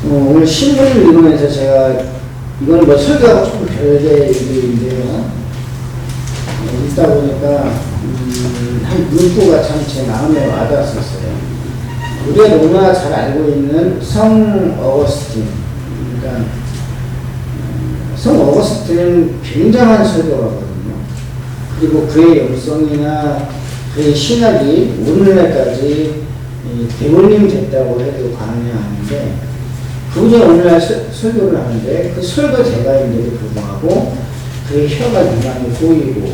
오늘 신문을 읽으면서 제가 이거는 뭐 설교하고 조금 별개의 일인데요. 읽다 보니까 한 문구가 참 제 마음에 와닿았었어요. 우리가 너무나 잘 알고 있는 성 어거스틴. 그러니까 성 어거스틴은 굉장한 설교가거든요. 그리고 그의 영성이나 그의 신학이 오늘날까지 대물림 됐다고 해도 과언이 아닌데, 그분이 오늘날 설교를 하는데 그 설교대가인데도 불구하고 그의 혀가 유난히 꼬이고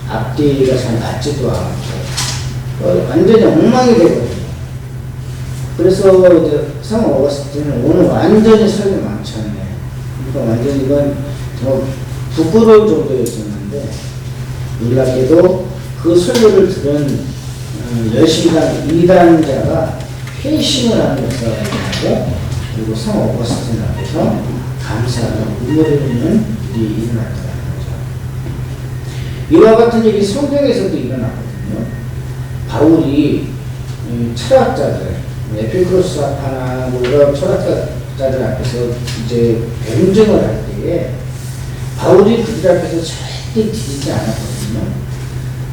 앞뒤가 잘 맞지도 않고 완전히 엉망이 되거든요. 그래서 이제 성 어거스틴은 오늘 완전히 설교 망쳤네. 그러니까 완전히 이건 더 부끄러울 정도였었는데, 놀랍게도 그 설교를 들은 열심당 2단자가 회심을 하는 역사가 일어나고, 그리고 성 어거스틴 앞에서 감사하고 눈물을 흘리는 일이 일어났다는 거죠. 이와 같은 일이 성경에서도 일어났거든요. 바울이 철학자들, 에피크로스 아파나 여러 철학자들 앞에서 이제 변증을 할 때에 바울이 그들 앞에서 절대 뒤지지 않았거든요.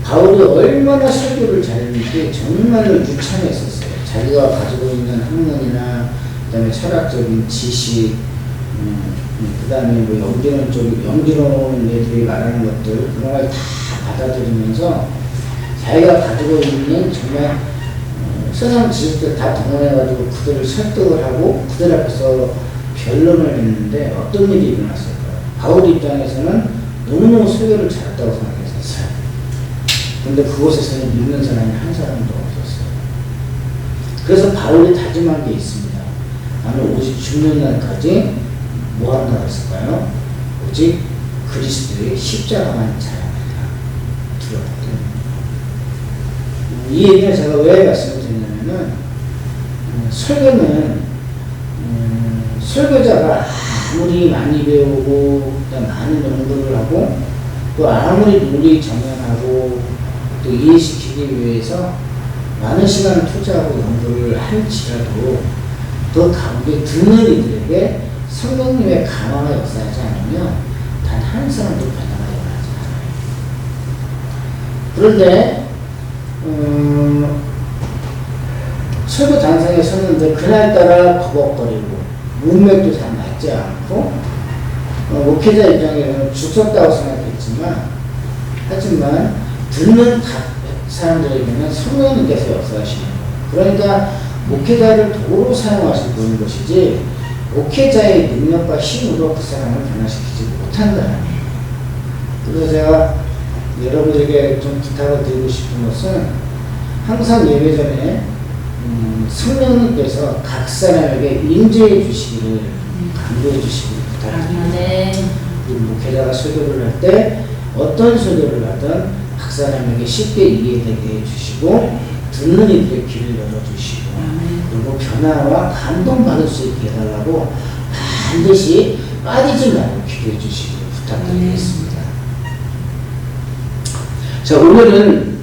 바울이 얼마나 설교를 잘했는지 정말로 유창했었어요. 자기가 가지고 있는 학문이나 그 다음에 철학적인 지식, 그 다음에 뭐 영지론 애들이 말하는 것들, 그런 걸 다 받아들이면서 자기가 가지고 있는 정말 세상 지식들 다 동원해가지고 그들을 설득을 하고 그들 앞에서 변론을 했는데 어떤 일이 일어났을까요? 바울 입장에서는 너무너무 설교를 잘했다고 생각했었어요. 근데 그곳에서는 믿는 사람이 한 사람도 없었어요. 그래서 바울이 다짐한 게 있습니다. 나는 오직 죽는 날까지 뭐 한다고 했을까요? 오직 그리스도의 십자가만 자랑하리라. 두렵거든요. 이 얘기를 제가 왜 말씀을 드리냐면은, 설교는, 설교자가 아무리 많이 배우고, 많은 연구를 하고, 또 아무리 논리 정연하고, 또 이해시키기 위해서 많은 시간을 투자하고 연구를 할지라도, 그 가운데 듣는 이들에게 성령님의 감화가 역사하지 않으면 단 한 사람도 변화가 일어나지 않아요. 그런데 설교 단상에 섰는데 그날따라 버벅거리고 문맥도 잘 맞지 않고 목회자 입장에서는 죽었다고 생각했지만, 하지만 듣는 사람들에게는 성령님께서 역사하시는 거예요. 그러니까 목회자를 도로 사용하시는 것이지 목회자의 능력과 힘으로 그 사람을 변화시키지 못한다는 거예요. 그래서 제가 여러분들에게 좀 부탁을 드리고 싶은 것은, 항상 예배 전에 성령님께서 각 사람에게 인도해 주시기를 강조해 주시기를 부탁드립니다. 그리고 목회자가 설교를 할 때 어떤 설교를 하든 각 사람에게 쉽게 이해되게 해주시고 듣는 이들의 귀를 열어주시고 그리고 변화와 감동받을 수 있게 해달라고 반드시 빠지지 말고 기도해 주시기를 부탁드리겠습니다. 자, 오늘은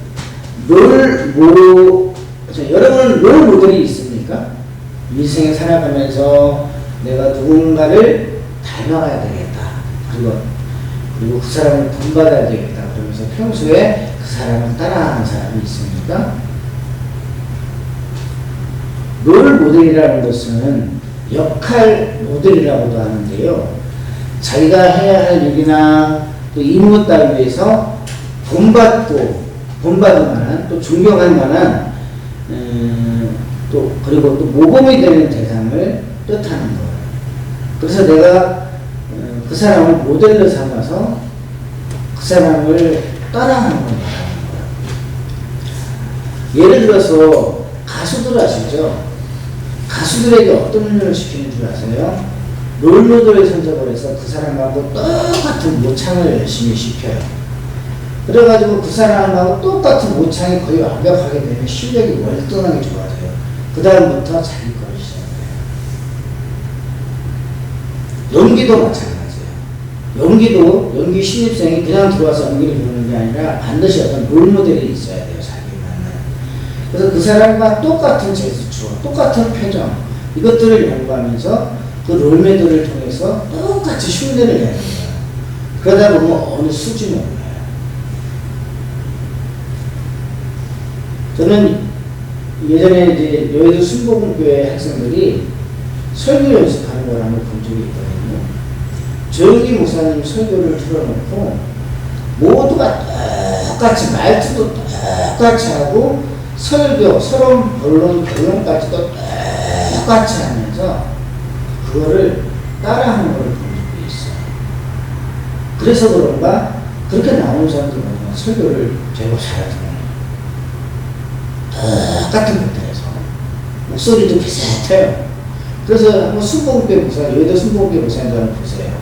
여러분은 롤 모델이 있습니까? 인생에 살아가면서 내가 누군가를 닮아가야 되겠다. 그리고 그 사람을 본받아야 되겠다. 그러면서 평소에 그 사람을 따라하는 사람이 있습니까? 롤 모델이라는 것은 역할 모델이라고도 하는데요. 자기가 해야 할 일이나 또 임무 따위에서 본받을 만한, 또 존경할 만한, 그리고 또 모범이 되는 대상을 뜻하는 거예요. 그래서 내가 그 사람을 모델로 삼아서 그 사람을 따라하는 거예요. 예를 들어서 가수들 아시죠? 가수들에게 어떤 일을 시키는 줄 아세요? 롤모델을 선정을 해서 그 사람하고 똑같은 모창을 열심히 시켜요. 그래가지고 그 사람하고 똑같은 모창이 거의 완벽하게 되면 실력이 월등하게 좋아져요. 그 다음부터 자기 거를 시작해요. 연기도 마찬가지예요. 연기 신입생이 그냥 들어와서 연기를 배우는 게 아니라 반드시 어떤 롤모델이 있어야 돼요. 자기만은. 그래서 그 사람과 똑같은 제스처, 똑같은 표정, 이것들을 연구하면서 그 롤모델을 통해서 똑같이 흉내를 내는 거예요. 그러다 보면 어느 수준이 올라요. 저는 예전에 이제 여의도 순복음교회 학생들이 설교 연습하는 걸 한번 본 적이 있거든요. 조용기 목사님 설교를 틀어놓고 모두가 똑같이 말투도 똑같이 하고 설교, 서론, 본론, 결론까지도 똑같이 하면서 그거를 따라하는 걸 본 적이 있어요. 그래서 그런가 그렇게 나오는 사람들 보면 설교를 제법 잘하더라고요. 똑같은 것들에서 목소리도 비슷해요. 그래서 한번 순복음교회 목사, 여의도 순복음교회 목사님들 한번 보세요.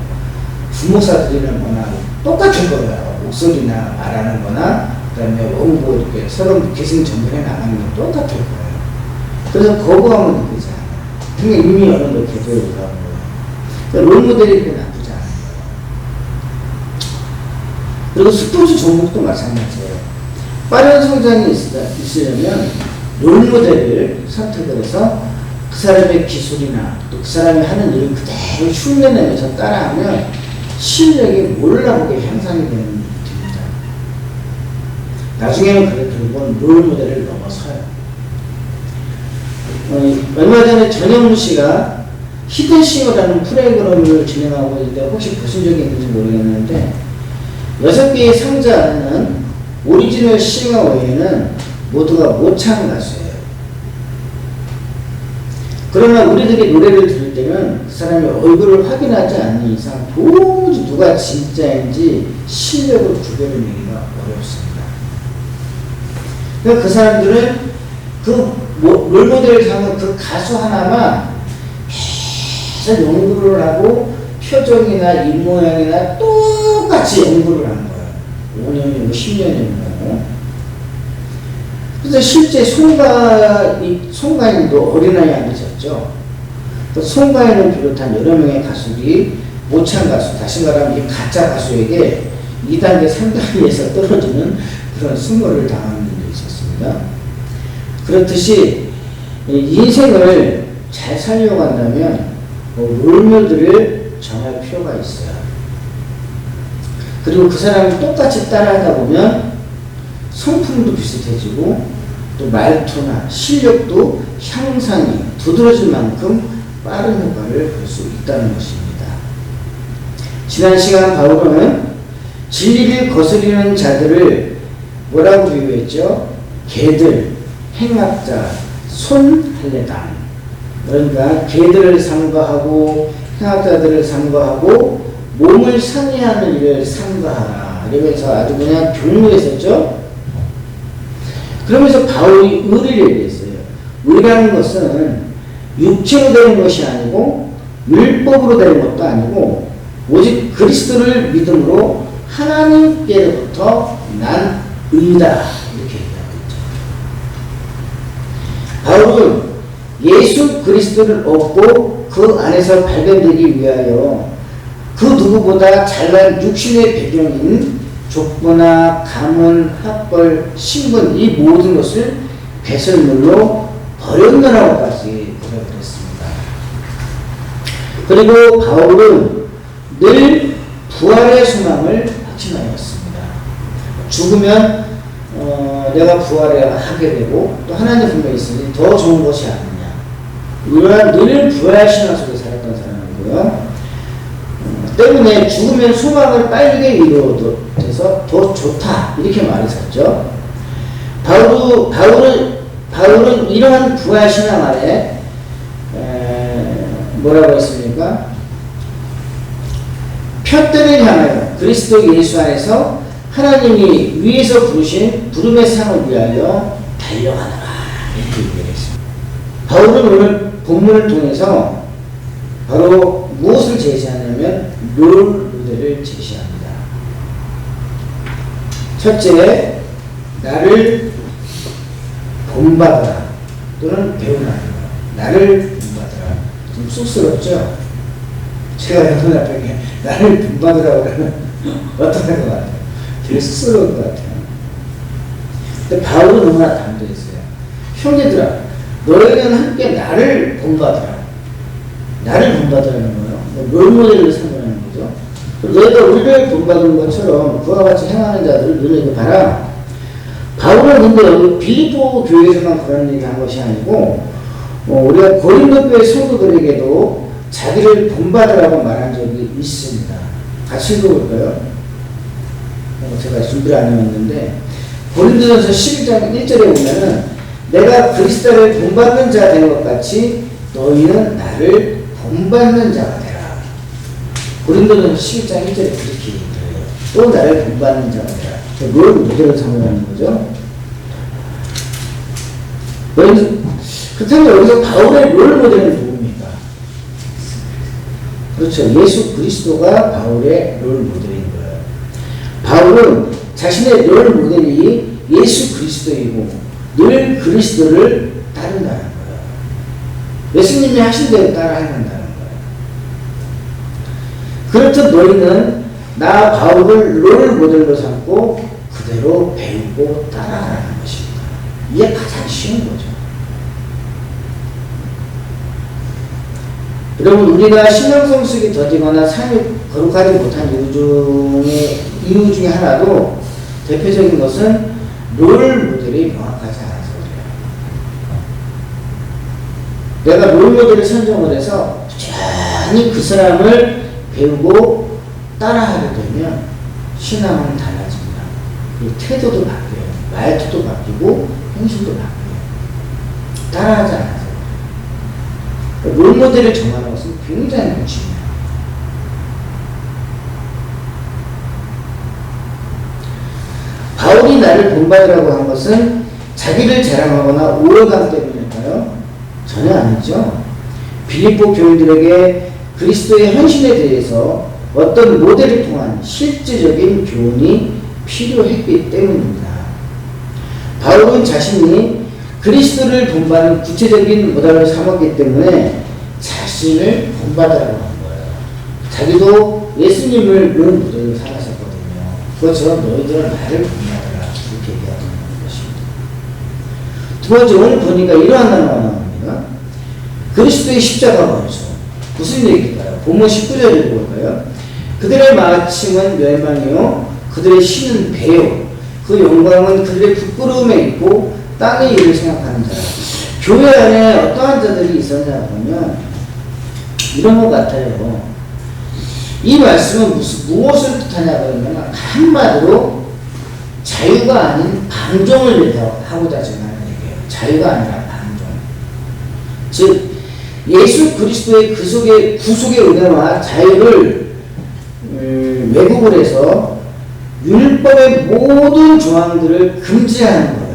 부목사들이는 거나 똑같을 거예요. 목소리나 말하는 거나 그 다음에 원고 이렇게 서로 계승 전달해 나가는 건 똑같을 거예요. 그래서 거부감은 느끼지 않아요. 그냥 이미 어느 정도 개조해 올라오는 거예요. 그러니까 롤모델이 그렇게 나쁘지 않아요. 그리고 스포츠 종목도 마찬가지예요. 빠른 성장이 있으려면 롤모델을 선택을 해서 그 사람의 기술이나 또 그 사람이 하는 일을 그대로 흉내내면서 따라하면 실력이 몰라보게 향상이 됩니다. 나중에는 그래 결국은 롤모델을 넘어서요. 얼마 전에 전영무 씨가 히든싱어라는 프로그램을 진행하고 있는데 혹시 보신 적이 있는지 모르겠는데 6개의 상자 안에는 오리지널 싱어 외에는 모두가 모창 가수예요. 그러나 우리들이 노래를 들을 때는 그 사람의 얼굴을 확인하지 않는 이상 도무지 누가 진짜인지 실력을 구별해내기가 어렵습니다. 그러니까 그 사람들은 그 롤모델을 삼은 그 가수 하나만 계속 연구를 하고 표정이나 입모양이나 똑같이 연구를 하는 거예요. 5년이고 10년이고. 그래서 실제 송가인도 어린아이 안 계셨죠. 송가인을 비롯한 여러 명의 가수들이 모창 가수, 다시 말하면 이 가짜 가수에게 2단계, 3단계에서 떨어지는 그런 수모를 당하는 일이 있었습니다. 그렇듯이 인생을 잘 살려고 한다면 롤모델을 정할 필요가 있어요. 그리고 그 사람이 똑같이 따라하다 보면 성품도 비슷해지고 또 말투나 실력도 향상이 두드러질 만큼 빠른 효과를 볼 수 있다는 것입니다. 지난 시간 바울은 진리를 거스리는 자들을 뭐라고 비유했죠? 개들, 행악자, 손할례당. 그러니까 개들을 삼가하고 행악자들을 삼가하고 몸을 상해하는 일을 삼가하라. 이러면서 아주 그냥 경무했었죠. 그러면서 바울이 의리를 얘기했어요. 의라는 것은 육체로 되는 것이 아니고 율법으로 되는 것도 아니고 오직 그리스도를 믿음으로 하나님께로부터 난 의다. 이렇게 얘기하고 있죠. 바울은 예수 그리스도를 얻고 그 안에서 발견되기 위하여 그 누구보다 잘난 육신의 배경인 족보나 가문, 학벌, 신분 이 모든 것을 배설물로 버렸느라고까지 고백을 했습니다. 그리고 바울은 늘 부활의 소망을 확신하였습니다. 죽으면 내가 부활을 하게 되고 또 하나님 분명히 있으니 더 좋은 것이 아니냐. 이러한 늘 부활 신앙 속에 살았던 사람이고요. 때문에 죽으면 소망을 빨리 이루어져서 더 좋다 이렇게 말했었죠. 바울은 이러한 부활 신앙 안에 뭐라고 했습니까? 표대를 향하여 그리스도 예수 안에서 하나님이 위에서 부르신 부름의 상을 위하여 달려가노라 이렇게 얘기했습니다. 바울은 오늘 본문을 통해서 바로 무엇을 제시하냐면 롤모델을 제시합니다. 첫째, 나를 본받아라 또는 배우라. 나를 본받아라. 좀 쑥스럽죠? 제가 여러분 앞에 나를 본받으라고 그러면 어떡할 것 같아요? 되게 쑥스러울 것 같아요. 근데 바울은 너무나 담대했어요. 형제들아, 너희는 함께 나를 본받아라. 나를 본받으라는 거예요. 롤모델을 삼으라는 거죠. 너희가 우리를 본받은 것처럼 그와 같이 행하는 자들을 눈여겨 봐라. 바울은 근데 여기 빌립보 교회에서만 그런 얘기 한 것이 아니고 우리가 고린도 교회 성도들에게도 자기를 본받으라고 말한 적이 있습니다. 같이 읽어볼까요? 제가 준비를 안 해왔는데 고린도전서 11장 1절에 보면은 내가 그리스도를 본받는 자 된 것 같이 너희는 나를 본받는 자가 되라. 고린도전서 11장 1절에 그렇게 얘기해요. 또 나를 본받는 자가 되라. 뭘 모델로 삼으라는 거죠? 그렇다면 여기서 바울의 롤 모델은 누굽니까? 그렇죠. 예수 그리스도가 바울의 롤 모델인 거예요. 바울은 자신의 롤 모델이 예수 그리스도이고 늘 그리스도를 따른다는 거예요. 예수님이 하신 대로 따라 한다는 거예요. 그렇듯 너희는 나 바울을 롤 모델로 삼고 그대로 배우고 따라가는 것입니다. 이게 가장 쉬운 거죠. 여러분, 우리가 신앙성숙이 더디거나 삶이 거룩하지 못한 이유 중에 하나도 대표적인 것은 롤 모델이 명확하지 않아서 그래요. 내가 롤 모델을 선정을 해서 꾸준히 그 사람을 배우고 따라하게 되면 신앙은 달라집니다. 그리고 태도도 바뀌어요. 말투도 바뀌고 행실도 바뀌어요. 따라하지 않아서. 롤 모델을 정하는 것은 굉장히 중요해요. 바울이 나를 본받으라고 한 것은 자기를 자랑하거나 우월감 때문일까요? 전혀 아니죠. 빌립보 교인들에게 그리스도의 헌신에 대해서 어떤 모델을 통한 실제적인 교훈이 필요했기 때문입니다. 바울은 자신이 그리스도를 본받는 구체적인 모델을 삼았기 때문에 자신을 본받으라고 한 거예요. 자기도 예수님을 롤 모델로 삼았었거든요. 그것처럼 너희들은 나를 본받으라 이렇게 얘기하는 것입니다. 두 번째, 오늘 보니까 이러한 단어가 나옵니다. 그리스도의 십자가 원수. 무슨 얘기일까요? 본문 19절 읽어볼까요? 그들의 마침은 멸망이요 그들의 신은 배요 그 영광은 그들의 부끄러움에 있고 땅의 일을 생각하는 자라. 교회 안에 어떠한 자들이 있었냐 보면 이런 것 같아요. 이 말씀은 무엇을 뜻하냐 그러면 한마디로 자유가 아닌 방종을 하고자 지금 하는 얘기예요. 자유가 아니라 방종. 즉 예수 그리스도의 구속의 은혜와 자유를 왜곡을 해서 율법의 모든 조항들을 금지하는 거예요.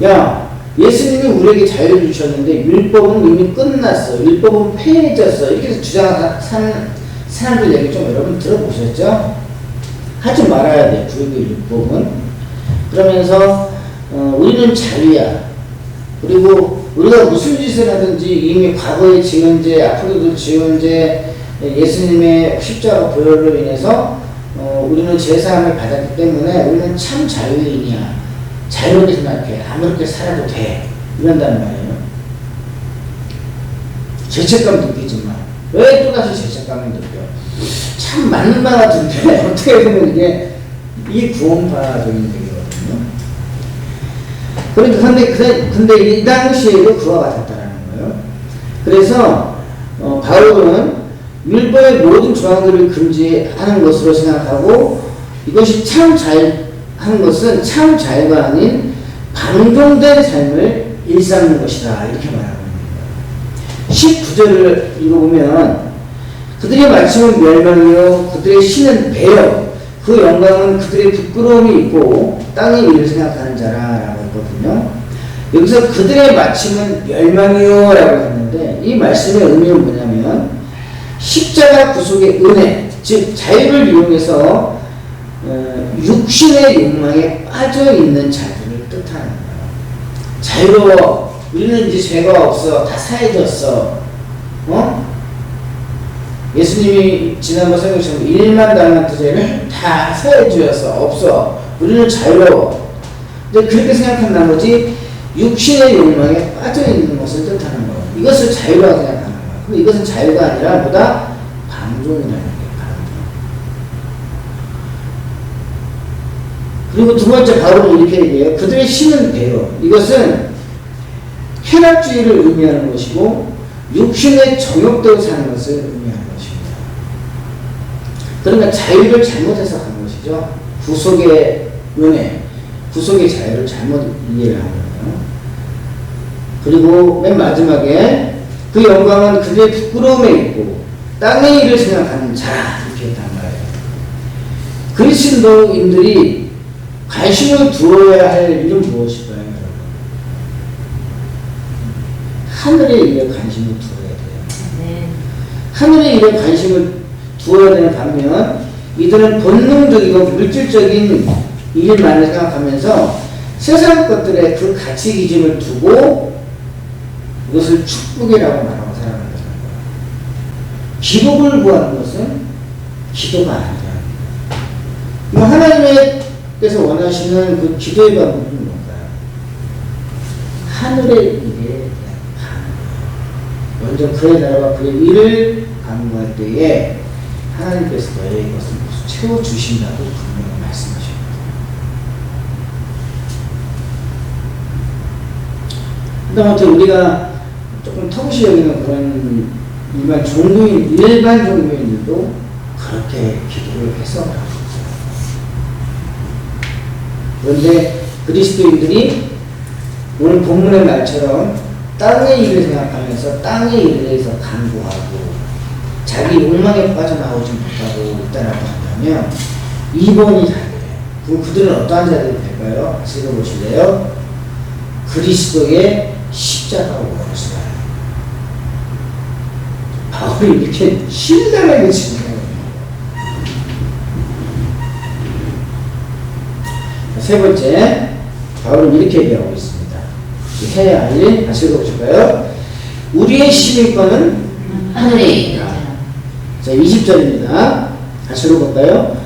야, 예수님이 우리에게 자유를 주셨는데 율법은 이미 끝났어. 율법은 폐해졌어. 이렇게 주장하는 사람들 얘기 좀 여러분 들어보셨죠? 하지 말아야 돼. 구약의 율법은. 그러면서 우리는 자유야. 그리고 우리가 무슨 짓을 하든지 이미 과거에 지은 죄, 앞으로도 지은 죄, 예수님의 십자가 보혈로 인해서 우리는 제사함을 받았기 때문에 우리는 참 자유인이야. 자유롭게 생각해. 아무렇게 살아도 돼. 이런다는 말이에요. 죄책감 느끼지 마. 왜 또다시 죄책감을 느껴? 참 맞는 말 같은데 어떻게 보면 이게 이 구원파적인 얘기거든요. 그러니까 근데 이 당시에도 그와 같았다라는 거예요. 그래서 바울은 율법의 모든 조항들을 금지하는 것으로 생각하고 이것이 참 하는 것은 참 자유가 아닌 방종된 삶을 일삼는 것이다. 이렇게 말하고 있습니다. 19절을 읽어보면 그들의 말씀은 멸망이요 그들의 신은 배요 그 영광은 그들의 부끄러움이 있고 땅의 일을 생각하는 자라라고 했거든요. 여기서 그들의 마침은 멸망이요 라고 했는데 이 말씀의 의미는 뭐냐면 십자가 구속의 은혜 즉 자유를 이용해서 육신의 욕망에 빠져있는 자들을 뜻하는 거예요. 자유로워. 우리는 이제 죄가 없어. 다 사해졌어. 예수님이 지난번 설교처럼 1만 달란트 죄를 다 사해주었어. 없어. 우리는 자유로워. 근데 그렇게 생각한 나머지 육신의 욕망에 빠져있는 것을 뜻하는 거예요. 이것을 자유라고 생각하는 거예요. 이것은 자유가 아니라 뭐다? 방종이라는 게 방종. 그리고 두 번째 바울은 이렇게 얘기해요. 그들의 신은 배요. 이것은 쾌락주의를 의미하는 것이고 육신의 정욕대로 사는 것을 의미하는 것입니다. 그러니까 자유를 잘못 해석한 것이죠. 구속의 은혜, 구속의 자유를 잘못 이해를 한 거예요. 그리고 맨 마지막에 그 영광은 그들의 부끄러움에 있고 땅의 일을 생각하는 자라 이렇게 했단 말이에요. 그리스도인들이 관심을 두어야 할 일은 무엇일까요? 하늘의 일에 관심을 두어야 돼요. 네. 하늘의 일에 관심을 두어야 되는 반면 이들은 본능적이고 물질적인 일만을 생각하면서 세상 것들의 그 가치 기준을 두고 이것을 축복이라고 말하고 살아가는 거예요. 기복을 구하는 것은 기도가 아니라 하나님께서 원하시는 그 기도의 방법은 뭔가요? 하늘의 일에 대한 반응. 먼저 그의 나라와 그의 일을 강구할 때에 하나님께서 너의 것을 채워주신다고 분명히 말씀하십니다. 그다음에 우리가 조금 턱없이 여기는 그런 일반 종교인들도 그렇게 기도를 해서 그런데 그리스도인들이 오늘 본문의 말처럼 땅의 일을 생각하면서 땅의 일에 대해서 간구하고 자기 욕망에 빠져나오지 못하고 있다라고 한다면 2번이 자들이에요. 그럼 그들은 어떠한 자들이 될까요? 같이 읽어보실래요? 그리스도의 십자가 원수다. 바울이 이렇게 신랄하게 지금 세 번째, 바울은 이렇게 얘기하고 있습니다. 해야 할 일, 다시 읽어보실까요? 우리의 시민권은 하늘에 있다. 자, 20절입니다. 다시 읽어볼까요?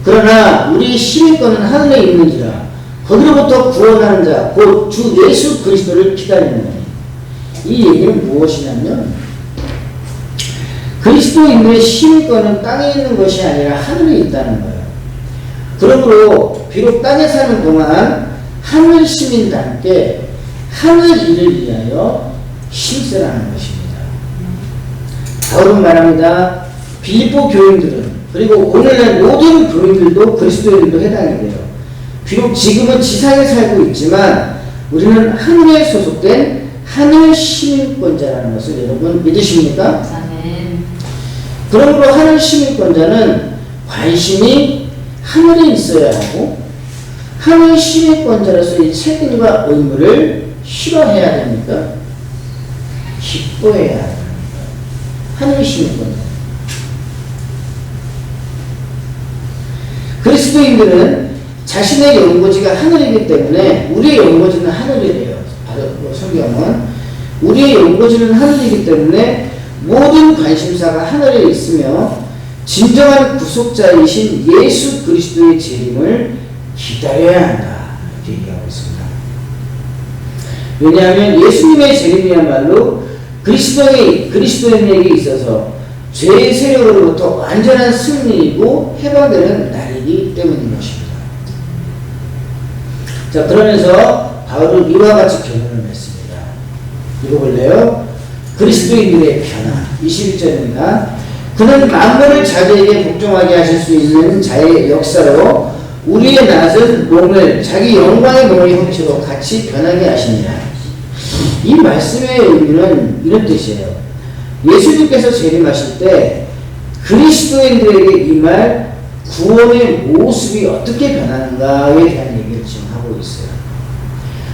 그러나 우리의 시민권은 하늘에 있는지라 거기로부터 구원하는 자, 곧 주 예수 그리스도를 기다리는 거예요. 이 얘기는 무엇이냐면 그리스도인의 시민권은 땅에 있는 것이 아니라 하늘에 있다는 거예요. 그러므로 비록 땅에 사는 동안 하늘 시민답게 하늘 일을 위하여 힘쓰라는 것입니다. 바울은 말합니다. 빌립보 교인들은 그리고 오늘날 모든 교인들도 그리스도인들도 해당이 돼요. 비록 지금은 지상에 살고 있지만 우리는 하늘에 소속된 하늘 시민권자라는 것을 여러분 믿으십니까? 네. 그러므로 하늘 시민권자는 관심이 하늘에 있어야 하고 하늘 시민권자로서의 책임과 의무를 싫어해야 됩니까? 기뻐해야 합니다. 하늘 시민권자. 그리스도인들은 자신의 연고지가 하늘이기 때문에 우리의 연고지는 하늘이래요. 성경은 우리의 연고지는 하늘이기 때문에 모든 관심사가 하늘에 있으며 진정한 구속자이신 예수 그리스도의 재림을 기다려야 한다. 이렇게 얘기하고 있습니다. 왜냐하면 예수님의 재림이야말로 그리스도인에게 있어서 죄의 세력으로부터 완전한 승리이고 해방되는 날이기 때문인 것입니다. 자, 그러면서 바울은 이와 같이 결론을 냈습니다. 읽어볼래요? 그리스도인들의 변화 21절입니다. 그는 만물을 자기에게 복종하게 하실 수 있는 자의 역사로 우리의 낮은 몸을 자기 영광의 몸의 형체로 같이 변하게 하시니라. 이 말씀의 의미는 이런 뜻이에요. 예수님께서 재림하실 때 그리스도인들에게 임할 구원의 모습이 어떻게 변하는가에 대한 얘기를 지금 하고 있어요.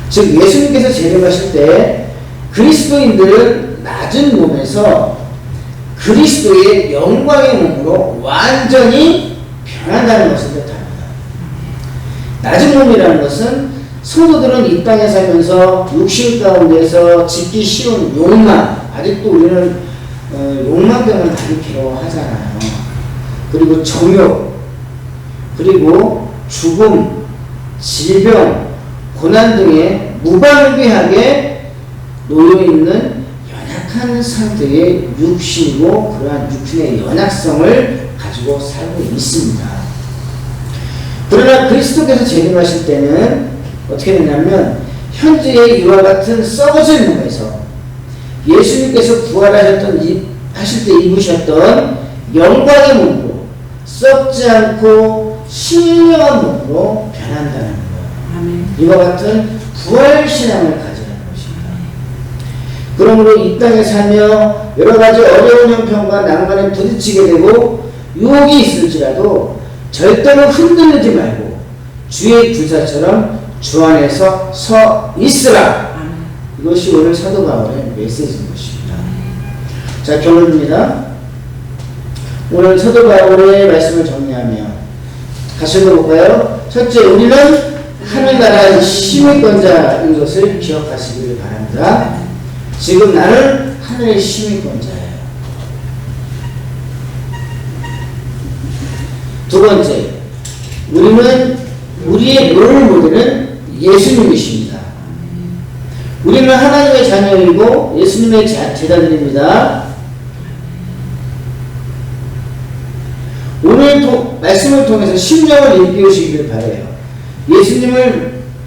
즉 예수님께서 재림하실 때 그리스도인들은 낮은 몸에서 그리스도의 영광의 몸으로 완전히 변한다는 것을 뜻합니다. 낮은 몸이라는 것은 성도들은 이 땅에 살면서 육신 가운데서 짓기 쉬운 욕망, 아직도 우리는 욕망 때문에 많이 괴로워하잖아요. 그리고 정욕, 그리고 죽음, 질병, 고난 등에 무방비하게 놓여있는 연약한 한 상태의 육신이고 그러한 육신의 연약성을 가지고 살고 있습니다. 그러나 그리스도께서 재림하실 때는 어떻게 되냐면 현재의 이와 같은 썩어진 몸에서 예수님께서 하실 때 입으셨던 영광의 몸으로 썩지 않고 신령한 몸으로 변한다는 거예요. 이와 같은 부활신앙을 가지는 것입니다. 그러므로 이 땅에 살며 여러 가지 어려운 형편과 난관에 부딪히게 되고 유혹이 있을지라도 절대로 흔들리지 말고 주의 군사처럼 주 안에서 서 있으라. 이것이 오늘 사도 바울의 메시지인 것입니다. 자, 결론입니다. 오늘 사도 바울의 말씀을 정리하며 다시 읽어볼까요? 첫째, 우리는 하늘나라의 시민권자인 것을 기억하시기를 바랍니다. 지금 나는 하늘의 시민권자예요. 두 번째, 우리의 롤 모델은 예수님이십니다. 우리는 하나님의 자녀이고 예수님의 제자들입니다. 오늘 말씀을 통해서 심령을 일깨우시기를 바라요.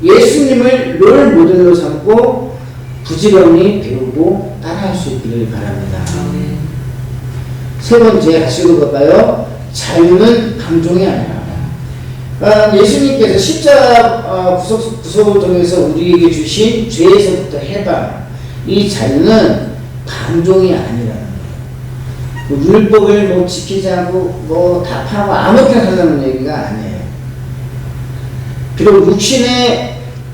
예수님을 롤 모델로 삼고 부지런히 배우고 따라할 수 있기를 바랍니다. 세 번째, 같이 읽어볼까요? 자유는 방종이 아니라. 예수님께서 십자가 구속을 통해서 우리에게 주신 죄에서부터 해방, 이 자유는 방종이 아니라는 거예요. 율법을 지키지 않고 답하고 아무렇게나 살라는 얘기가 아니에요. 비록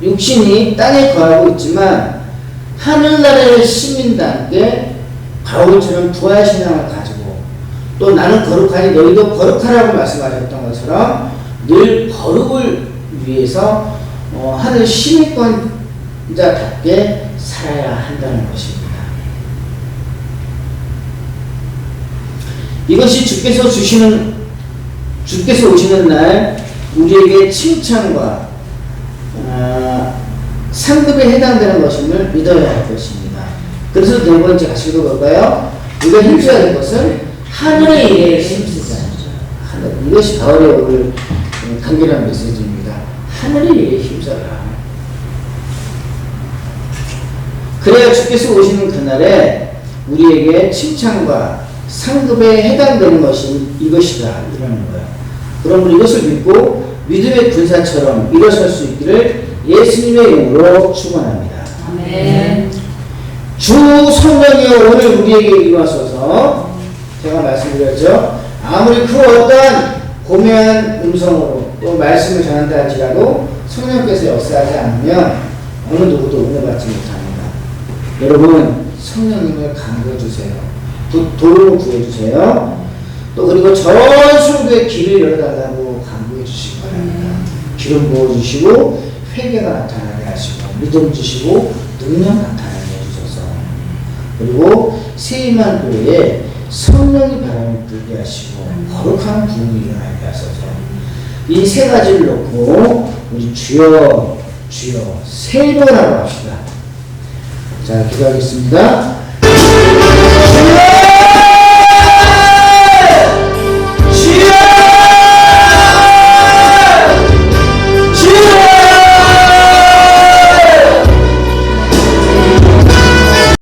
육신이 땅에 거하고 있지만 하늘나라의 시민답게 바울처럼 부활신앙을 가지고 또 나는 거룩하니 너희도 거룩하라고 말씀하셨던 것처럼 늘 거룩을 위해서 하늘 시민권자답게 살아야 한다는 것입니다. 이것이 주께서 오시는 날 우리에게 칭찬과 상급에 해당되는 것임을 믿어야 할 것입니다. 그래서 네 번째 같이 읽어볼까요? 우리가 힘써야 할 것은 하늘의 일에 힘쓰자. 이것이 바울의 오늘 간결한 메시지입니다. 하늘의 일에 힘써라. 그래야 주께서 오시는 그날에 우리에게 칭찬과 상급에 해당되는 것이 이것이다. 이라는 거예요. 그러므로 이것을 믿고 믿음의 군사처럼 일어설 수 있기를 예수님의 이름으로 축원합니다. 아멘. 주 성령이여 오늘 우리에게 이루어서서 제가 말씀드렸죠. 아무리 그 어떠한 고매한 음성으로 또 말씀을 전한다 할지라도 성령께서 역사하지 않으면 어느 누구도 은혜받지 못합니다. 여러분 성령님을 간구해주세요. 도움을 구해주세요. 또 그리고 전술도의 길을 열어달라고 간구해 주시기 바랍니다. 기름 부어주시고 회개가 나타나게 하시고 믿음 주시고 능력 나타나게 해주셔서 그리고 세임한 교회에 성령이 바람을 불게 하시고 거룩한 부흥이 일어나게 하소서. 이 세 가지를 놓고 우리 주여 주여 세 번 하고 합시다. 자, 기도하겠습니다.